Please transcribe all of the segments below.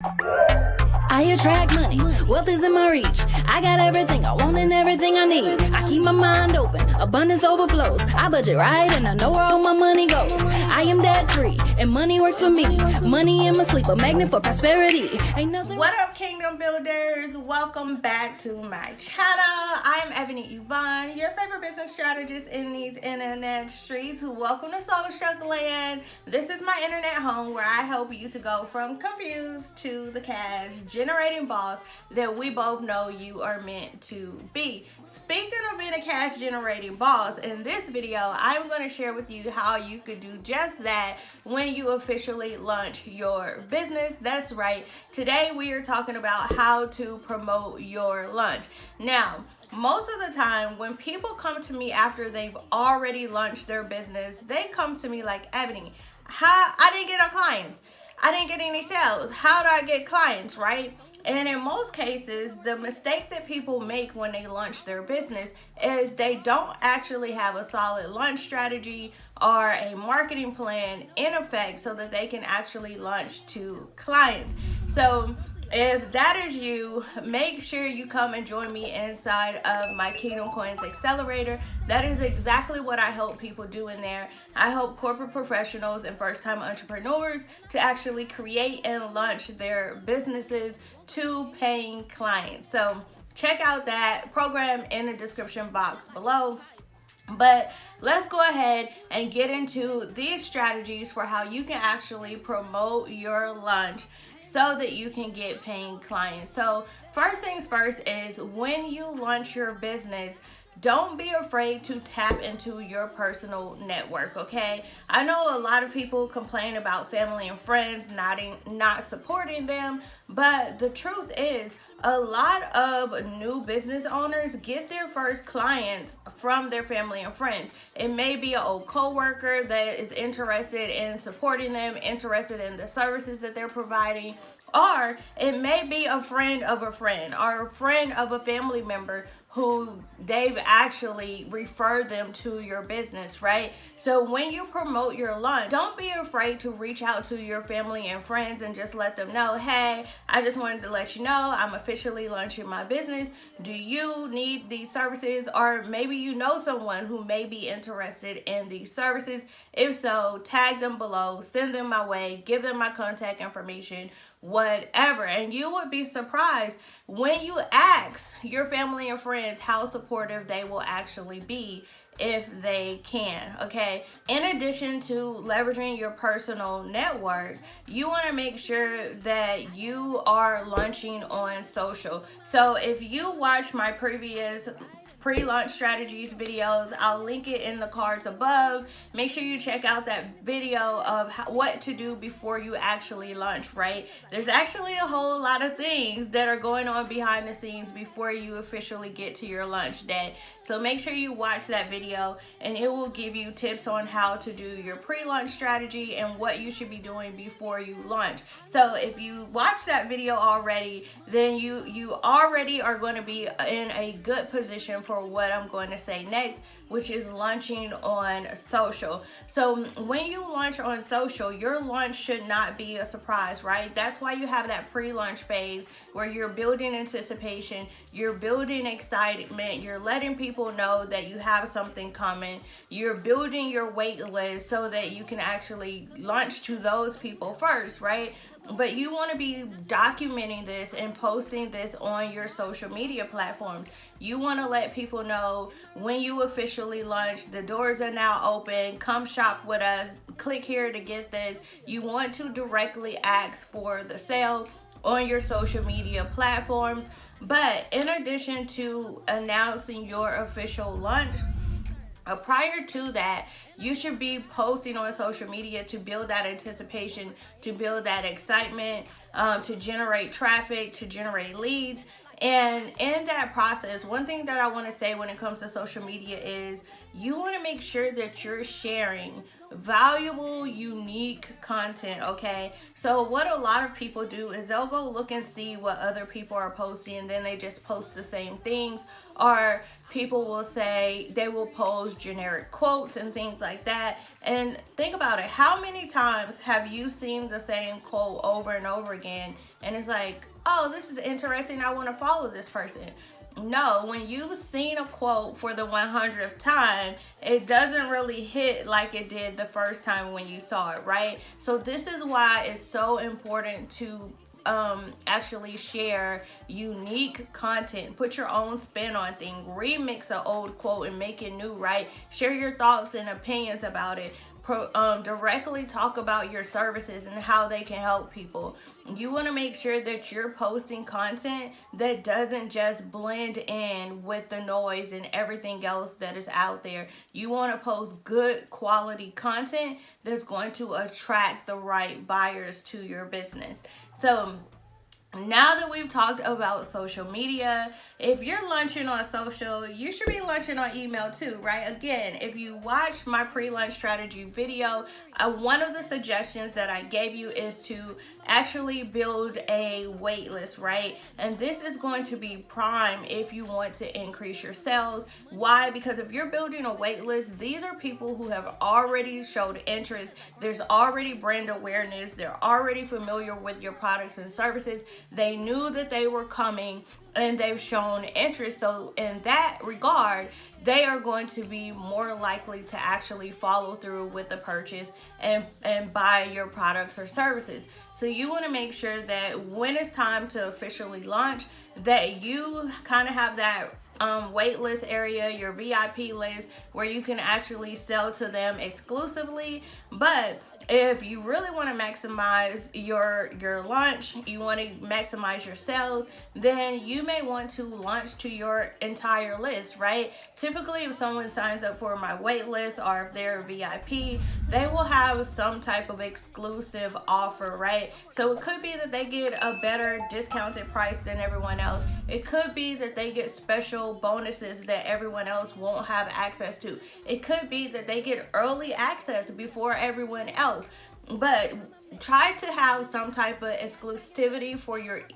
I attract money, wealth is in my reach. I got everything I want and everything I need. I keep my mind open, abundance overflows. I budget right and I know where all my money goes. I am debt free and money works for me. Money in my sleep, a magnet for prosperity. Ain't nothing. What up, Kingdom Builders? Welcome back to my channel. I am Ebony Yvonne, your favorite business strategist in these internet streets. Welcome to Social Land. This is my internet home where I help you to go from confused to the cash generating boss that we both know you are meant to be. Speaking of being a cash generating boss, in this video I'm going to share with you how you could do just that when you officially launch your business. That's right, today we are talking about how to promote your launch. Now, most of the time when people come to me after they've already launched their business, they come to me like, Ebony, I didn't get no clients. I didn't get any sales. How do I get clients, right? And in most cases, the mistake that people make when they launch their business is they don't actually have a solid launch strategy or a marketing plan in effect so that they can actually launch to clients. So if that is you, make sure you come and join me inside of my Kingdom Coins Accelerator. That is exactly what I help people do in there. I help corporate professionals and first-time entrepreneurs to actually create and launch their businesses to paying clients. So check out that program in the description box below. But let's go ahead and get into these strategies for how you can actually promote your launch so that you can get paying clients. So first things first is when you launch your business, don't be afraid to tap into your personal network, okay? I know a lot of people complain about family and friends not supporting them, but the truth is a lot of new business owners get their first clients from their family and friends. It may be an old coworker that is interested in supporting them, interested in the services that they're providing, or it may be a friend of a friend or a friend of a family member who they've actually referred them to your business, right? So when you promote your launch, don't be afraid to reach out to your family and friends and just let them know, hey, I just wanted to let you know I'm officially launching my business. Do you need these services? Or maybe you know someone who may be interested in these services. If so, tag them below, send them my way, give them my contact information, whatever. And you would be surprised when you ask your family and friends how supportive they will actually be if they can, okay? In addition to leveraging your personal network, you want to make sure that you are launching on social. So if you watch my previous pre-launch strategies videos, I'll link it in the cards above. Make sure you check out that video of what to do before you actually launch, right? There's actually a whole lot of things that are going on behind the scenes before you officially get to your launch day. So make sure you watch that video and it will give you tips on how to do your pre-launch strategy and what you should be doing before you launch. So if you watch that video already, then you already are going to be in a good position for what I'm going to say next, which is launching on social. So when you launch on social, your launch should not be a surprise, right? That's why you have that pre-launch phase where you're building anticipation, you're building excitement, you're letting people know that you have something coming, you're building your wait list so that you can actually launch to those people first, right? But you want to be documenting this and posting this on your social media platforms. You want to let people know when you officially launch, the doors are now open, come shop with us, click here to get this. You want to directly ask for the sale on your social media platforms. But in addition to announcing your official launch, prior to that, you should be posting on social media to build that anticipation, to build that excitement, to generate traffic, to generate leads. And in that process, one thing that I want to say when it comes to social media is you want to make sure that you're sharing valuable, unique content, okay? So what a lot of people do is they'll go look and see what other people are posting, and then they just post the same things. Or people will say they will post generic quotes and things like that. And think about it, how many times have you seen the same quote over and over again, and it's like, oh, this is interesting, I want to follow this person? No, when you've seen a quote for the 100th time, it doesn't really hit like it did the first time when you saw it, right? So this is why it's so important to actually share unique content. Put your own spin on things. Remix an old quote and make it new, right? Share your thoughts and opinions about it. Directly talk about your services and how they can help people. You want to make sure that you're posting content that doesn't just blend in with the noise and everything else that is out there. You want to post good quality content that's going to attract the right buyers to your business. So now that we've talked about social media, if you're launching on social, you should be launching on email too, right? Again, if you watch my pre-launch strategy video, one of the suggestions that I gave you is to actually build a wait list, right? And this is going to be prime if you want to increase your sales. Why? Because if you're building a wait list, these are people who have already showed interest. There's already brand awareness. They're already familiar with your products and services. They knew that they were coming and they've shown interest. So in that regard, they are going to be more likely to actually follow through with the purchase and buy your products or services. So you want to make sure that when it's time to officially launch, that you kind of have that wait list area, your VIP list, where you can actually sell to them exclusively. But if you really want to maximize your launch, you want to maximize your sales, then you may want to launch to your entire list, right? Typically, if someone signs up for my wait list or if they're a VIP, they will have some type of exclusive offer, right? So it could be that they get a better discounted price than everyone else. It could be that they get special bonuses that everyone else won't have access to. It could be that they get early access before everyone else. But try to have some type of exclusivity for your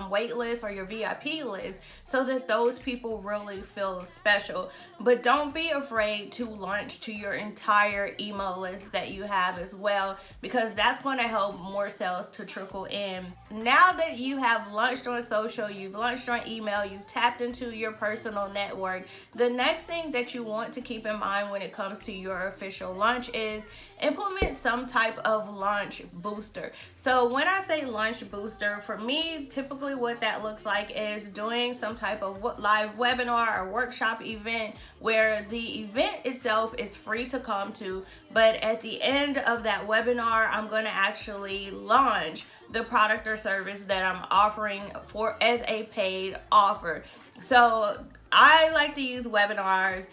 wait list or your VIP list, so that those people really feel special. But don't be afraid to launch to your entire email list that you have as well, because that's going to help more sales to trickle in. Now that you have launched on social, you've launched on email, you've tapped into your personal network, the next thing that you want to keep in mind when it comes to your official launch is implement some type of launch booster. So when I say launch booster, for me, typically what that looks like is doing some type of live webinar or workshop event where the event itself is free to come to, but at the end of that webinar, I'm going to actually launch the product or service that I'm offering for as a paid offer. So I like to use webinars.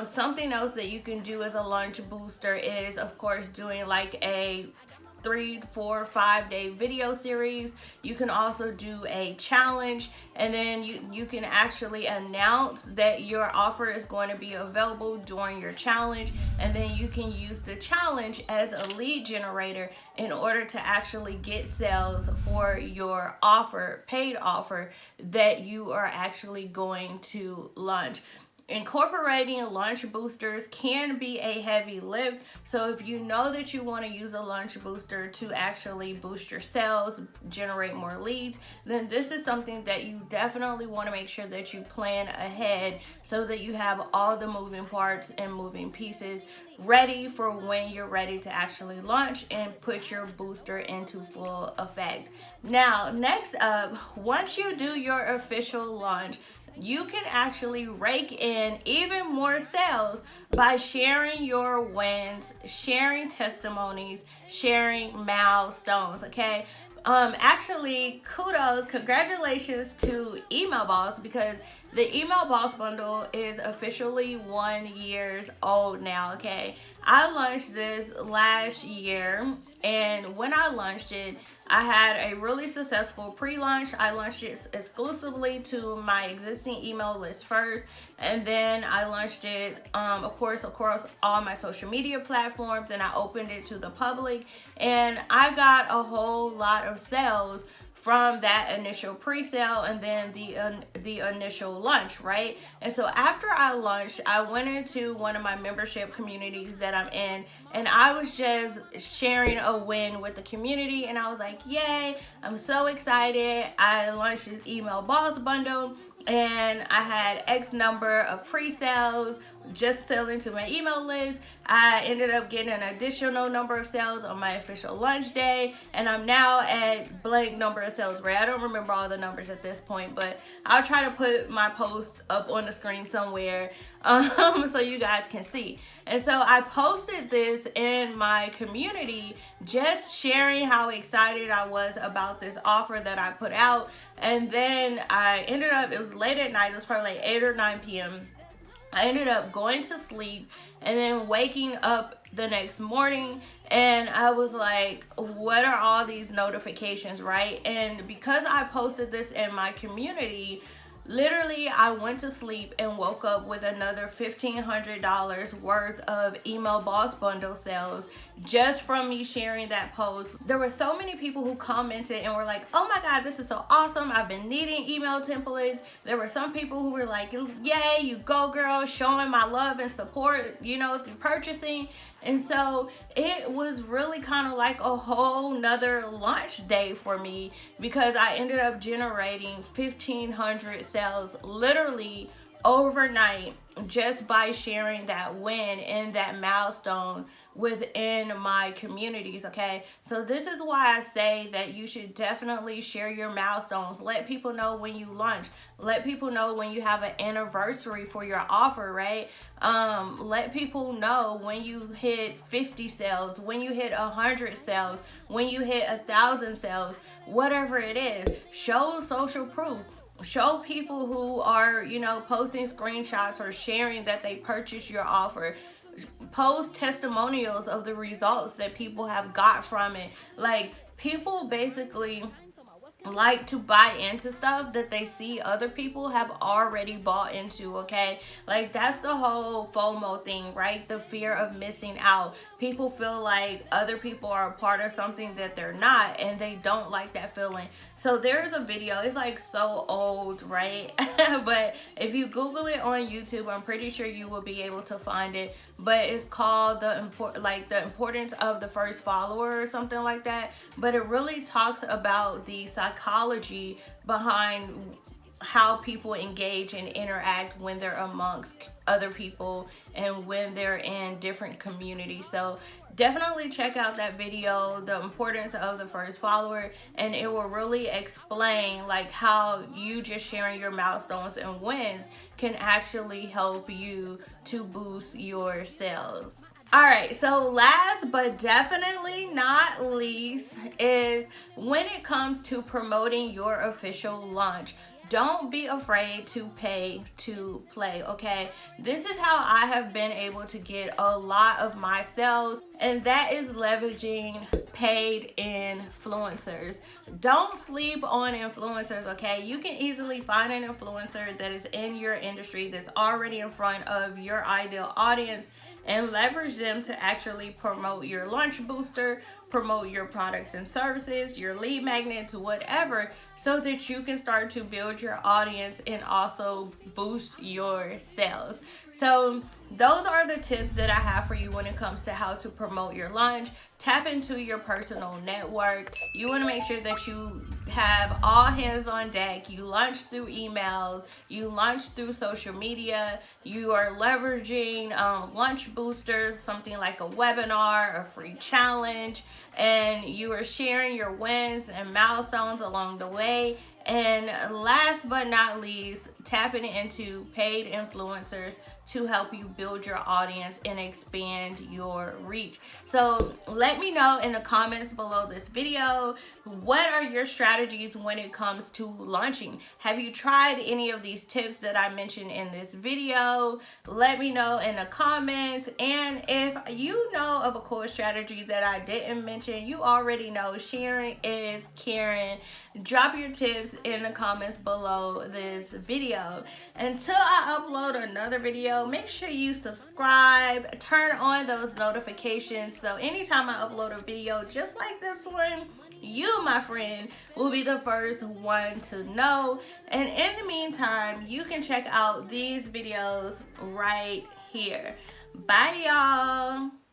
Something else that you can do as a launch booster is, of course, doing like a 3, 4, 5 day video series. You can also do a challenge, and then you can actually announce that your offer is going to be available during your challenge, and then you can use the challenge as a lead generator in order to actually get sales for your offer, paid offer that you are actually going to launch. Incorporating launch boosters can be a heavy lift. So if you know that you want to use a launch booster to actually boost your sales, generate more leads, then this is something that you definitely want to make sure that you plan ahead, so that you have all the moving parts and moving pieces ready for when you're ready to actually launch and put your booster into full effect. Now, next up, once you do your official launch, you can actually rake in even more sales by sharing your wins, sharing testimonies, sharing milestones, okay? Actually, congratulations to Email Boss, because The email boss bundle is officially 1 year old now, okay? I launched this last year, and when I launched it, I had a really successful pre-launch. I launched it exclusively to my existing email list first, and then I launched it, of course, across all my social media platforms, and I opened it to the public, and I got a whole lot of sales from that initial pre-sale and then the initial launch, right? And so after I launched, I went into one of my membership communities that I'm in, and I was just sharing a win with the community, and I was like, yay, I'm so excited. I launched this email boss bundle, and I had X number of pre-sales just selling to my email list. I ended up getting an additional number of sales on my official launch day, and I'm now at blank number of sales, right? I don't remember all the numbers at this point, but I'll try to put my post up on the screen somewhere so you guys can see. And so I posted this in my community, just sharing how excited I was about this offer that I put out. And then I ended up, it was late at night, it was probably like 8 or 9 p.m. I ended up going to sleep and then waking up the next morning, and I was like, what are all these notifications, right? And because I posted this in my community, literally I went to sleep and woke up with another $1,500 worth of email boss bundle sales just from me sharing that post. There were so many people who commented and were like, oh my God, this is so awesome. I've been needing email templates. There were some people who were like, yay, you go girl, showing my love and support, you know, through purchasing. And so it was really kind of like a whole nother launch day for me, because I ended up generating 1,500 sales literally overnight just by sharing that win and that milestone within my communities, okay? So this is why I say that you should definitely share your milestones. Let people know when you launch. Let people know when you have an anniversary for your offer, right? Let people know when you hit 50 sales, when you hit 100 sales, when you hit 1,000 sales, whatever it is. Show social proof. Show people who are, you know, posting screenshots or sharing that they purchased your offer. Post testimonials of the results that people have got from it. Like, people basically like to buy into stuff that they see other people have already bought into, okay? Like, that's the whole FOMO thing, right? The fear of missing out. People feel like other people are a part of something that they're not, and they don't like that feeling. So there's a video, it's like so old, right? But if you Google it on YouTube, I'm pretty sure you will be able to find it. But it's called the importance of the first follower or something like that. But it really talks about the psychology behind how people engage and interact when they're amongst other people and when they're in different communities. So definitely check out that video, the importance of the first follower, and it will really explain like how you just sharing your milestones and wins can actually help you to boost your sales. All right, so last but definitely not least is when it comes to promoting your official launch. Don't be afraid to pay to play, okay? This is how I have been able to get a lot of my sales, and that is leveraging paid influencers. Don't sleep on influencers, okay? You can easily find an influencer that is in your industry, that's already in front of your ideal audience, and leverage them to actually promote your launch booster, promote your products and services, your lead magnets, whatever, so that you can start to build your audience and also boost your sales. So those are the tips that I have for you when it comes to how to promote your launch. Tap into your personal network. You want to make sure that you have all hands on deck. You launch through emails, you launch through social media, you are leveraging launch boosters, something like a webinar, a free challenge, and you are sharing your wins and milestones along the way. And last but not least, tapping into paid influencers to help you build your audience and expand your reach. So let me know in the comments below this video, what are your strategies when it comes to launching? Have you tried any of these tips that I mentioned in this video? Let me know in the comments. And if you know of a cool strategy that I didn't mention, you already know sharing is caring. Drop your tips in the comments below this video. Until I upload another video, make sure you subscribe, turn on those notifications, so anytime I upload a video just like this one, you, my friend, will be the first one to know. And in the meantime, you can check out these videos right here. Bye, y'all.